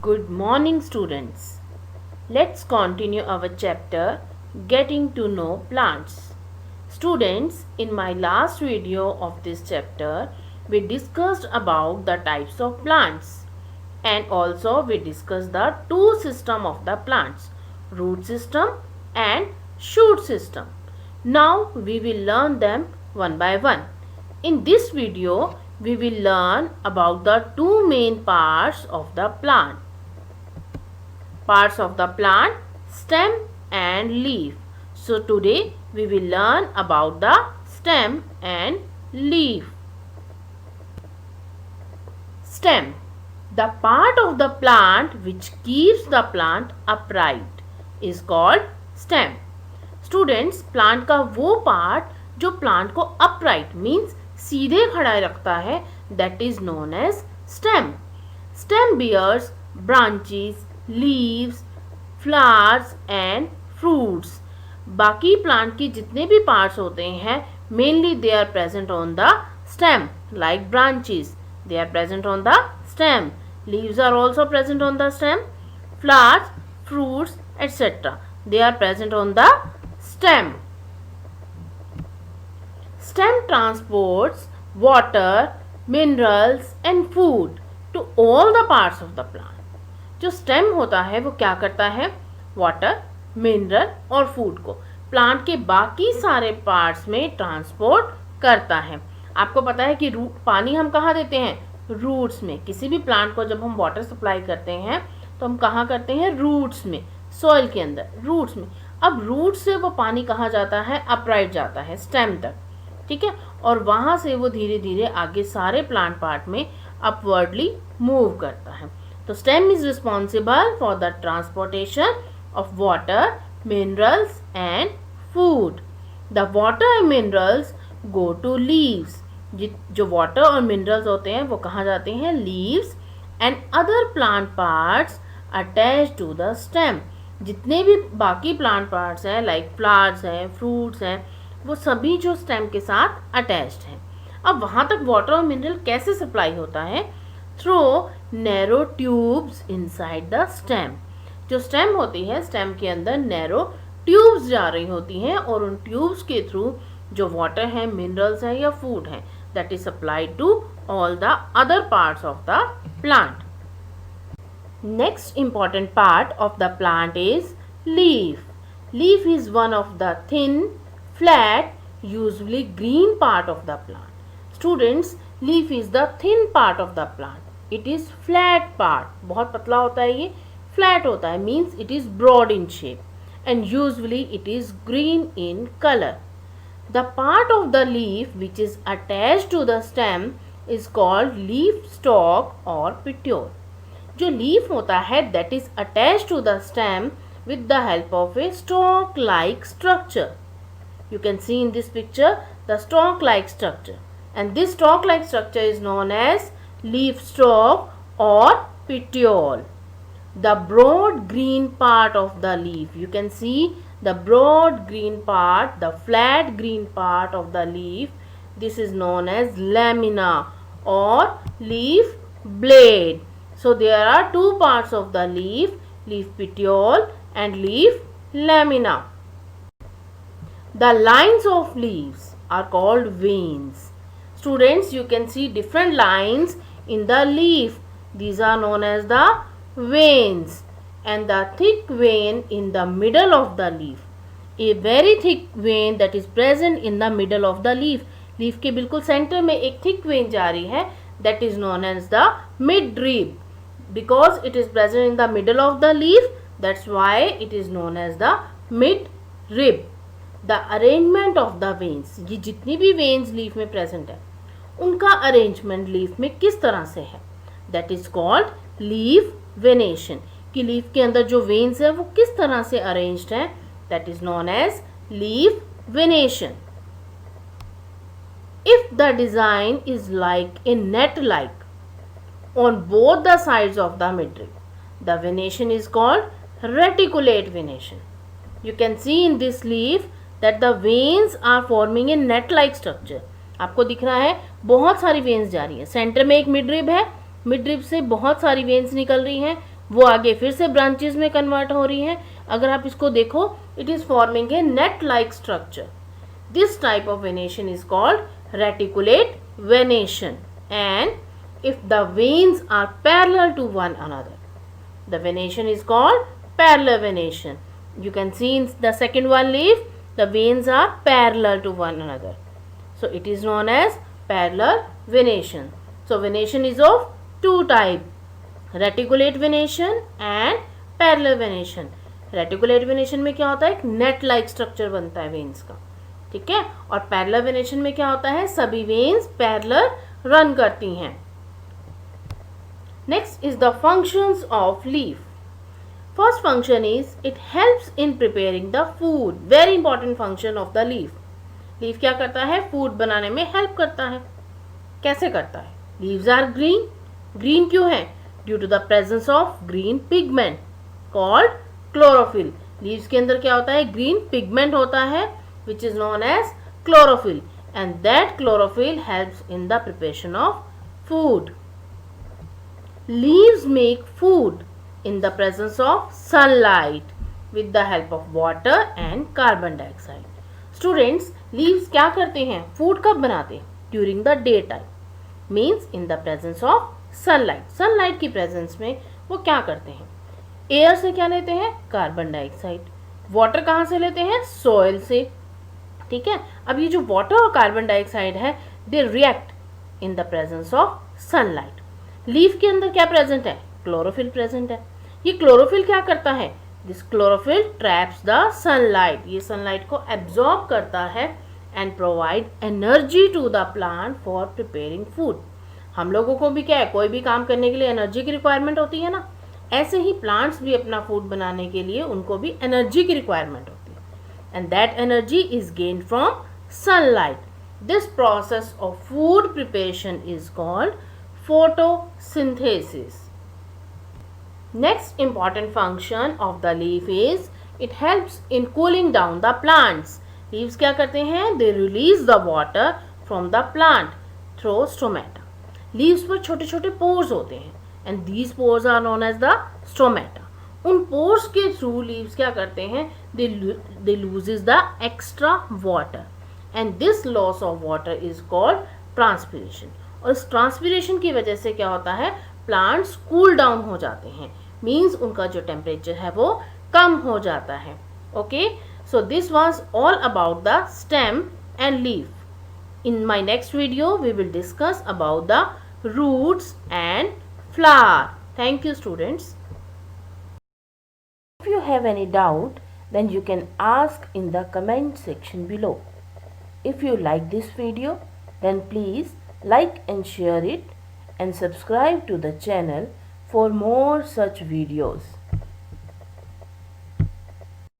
Good morning, students. Let's continue our chapter Getting to Know Plants. Students, in my last video of this chapter, we discussed about the types of plants and also we discussed the two system of the plants, root system and shoot system. Now we will learn them one by one. In this video, we will learn about the two main parts of the plant. Parts of the plant, stem and leaf. So today we will learn about the stem and leaf. Stem. The part of the plant which keeps the plant upright is called stem. Students, plant का वो part जो plant को upright means सीधे खड़ा रखता है, that is known as stem. Stem bears branches, leaves, flowers and fruits. बाकी plant की जितने भी parts होते हैं, mainly they are present on the stem, like branches. They are present on the stem. Leaves are also present on the stem. Flowers, fruits, etc. They are present on the stem. Stem transports water, minerals and food to all the parts of the plant. जो stem होता है वो क्या करता है? Water, mineral और food को plant के बाकी सारे पार्ट्स में ट्रांसपोर्ट करता है. आपको पता है कि पानी हम कहाँ देते हैं? रूट्स में. किसी भी प्लांट को जब हम वाटर सप्लाई करते हैं तो हम कहाँ करते हैं? रूट्स में, सॉइल के अंदर, रूट्स में. अब रूट से वो पानी कहाँ जाता है? अपराइट जाता है, स्टेम तक. ठीक है, और वहाँ से वो धीरे धीरे आगे सारे प्लांट पार्ट में अपवर्डली मूव करता है. तो stem is responsible for the transportation of water, minerals and food. The water and minerals go to leaves. जो वाटर और मिनरल्स होते हैं वो कहाँ जाते हैं? Leaves and other plant parts attach to the stem. जितने भी बाकी प्लांट पार्ट्स हैं, लाइक फ्लावर्स हैं, फ्रूट्स हैं, वो सभी जो स्टेम के साथ अटैच्ड हैं. अब वहाँ तक वाटर और मिनरल कैसे सप्लाई होता है? Through narrow tubes inside the stem. जो स्टेम होती है, स्टेम के अंदर नैरो ट्यूब्स जा रही होती हैं और उन ट्यूब्स के थ्रू जो वाटर है, मिनरल्स हैं या फूड है, that is supplied to all the other parts of the plant. Next important part of the plant is leaf. Leaf is one of the thin, flat, usually green part of the plant. Students, leaf is the thin part of the plant. It is flat part. बहुत पतला होता है ये, flat होता है, means it is broad in shape and usually it is green in color. The part of the leaf which is attached to the stem is called leaf stalk or petiole. जो leaf होता है that is attached to the stem with the help of a stalk-like structure. You can see in this picture the stalk-like structure, and this stalk-like structure is known as leaf stalk or petiole. The broad green part of the leaf, you can see the broad green part, the flat green part of the leaf, this is known as lamina or leaf blade. So there are two parts of the leaf, leaf petiole and leaf lamina. The lines of leaves are called veins. Students, you can see different lines in the leaf. These are known as the veins. And the thick vein in the middle of the leaf, a very thick vein that is present in the middle of the leaf. Leaf के बिल्कुल centre में एक thick vein जा रही है, that is known as the midrib. Because it is present in the middle of the leaf, that's why it is known as the midrib. The arrangement of the veins, ये जितनी भी veins leaf में present है, उनका arrangement leaf में किस तरह से है, that is called leaf venation. कि लीफ के अंदर जो वेन्स है वो किस तरह से अरेंज्ड है, that is known as leaf venation. If the design is like a net like on both the sides of the midrib, the venation is called reticulate venation. You can see in this leaf that the veins are forming a net like structure. आपको दिख रहा है बहुत सारी veins जा रही है, centre में एक मिडरिब है, मिडरिब से बहुत सारी वेन्स निकल रही हैं, वो आगे फिर से ब्रांचेस में कन्वर्ट हो रही हैं। अगर आप इसको देखो, it is forming a net like structure. This type of venation is called reticulate venation. And if the veins are parallel to one another, the venation is called parallel venation. You can see in the second one leaf, the veins are parallel to one another. So it is known as parallel venation. So venation is of two type, reticulate venation and parallel venation. Reticulate venation में क्या होता है, एक net like structure बनता है veins का, ठीक है. और पैरेलल वेनेशन में क्या होता है, सभी वेन्स पैरेलल रन करती हैं. Next is the functions of leaf. First function is it helps in preparing the food. Very important function of the leaf. Leaf क्या करता है, फूड बनाने में हेल्प करता है. कैसे करता है? Leaves are green. Green क्यों है? Due to the presence of green pigment called chlorophyll. Leaves के अंदर क्या होता है, green pigment होता है which is known as chlorophyll, and that chlorophyll helps in the preparation of food. Leaves make food in the presence of sunlight with the help of water and carbon dioxide. Students, leaves क्या करते हैं, food कब बनाते हैं, during the day time, means in the presence of sunlight. Sunlight की presence में वो क्या करते हैं, एयर से क्या लेते हैं, कार्बन डाइऑक्साइड. वाटर कहाँ से लेते हैं, सॉइल से, ठीक है. अब ये जो वाटर और कार्बन डाइऑक्साइड है, they react in the presence of sunlight. Leaf के अंदर क्या प्रेजेंट है, क्लोरोफिल प्रेजेंट है. ये क्लोरोफिल क्या करता है, this chlorophyll traps the sunlight. ये सनलाइट को एब्जॉर्ब करता है and provide energy to the plant for preparing food. हम लोगों को भी क्या है, कोई भी काम करने के लिए एनर्जी की रिक्वायरमेंट होती है ना, ऐसे ही प्लांट्स भी अपना फूड बनाने के लिए उनको भी एनर्जी की रिक्वायरमेंट होती है. And that energy is gained from sunlight. This process of food preparation is called photosynthesis. Next important function of the leaf is it helps in cooling down the plants. Leaves क्या करते हैं, they release the water from the plant through stomata. Leaves पर छोटे छोटे pores होते हैं and these pores are known as the stomata. उन pores के through leaves क्या करते हैं, they loses the extra water and this loss of water is called transpiration. और इस ट्रांसपिरेशन की वजह से क्या होता है, प्लांट्स कूल डाउन हो जाते हैं, मीन्स उनका जो टेम्परेचर है वो कम हो जाता है. Okay, so this was all about the stem and leaf. In my next video we will discuss about the roots and flower. Thank you students. If you have any doubt then you can ask in the comment section below. If you like this video, then please like and share it and subscribe to the channel for more such videos.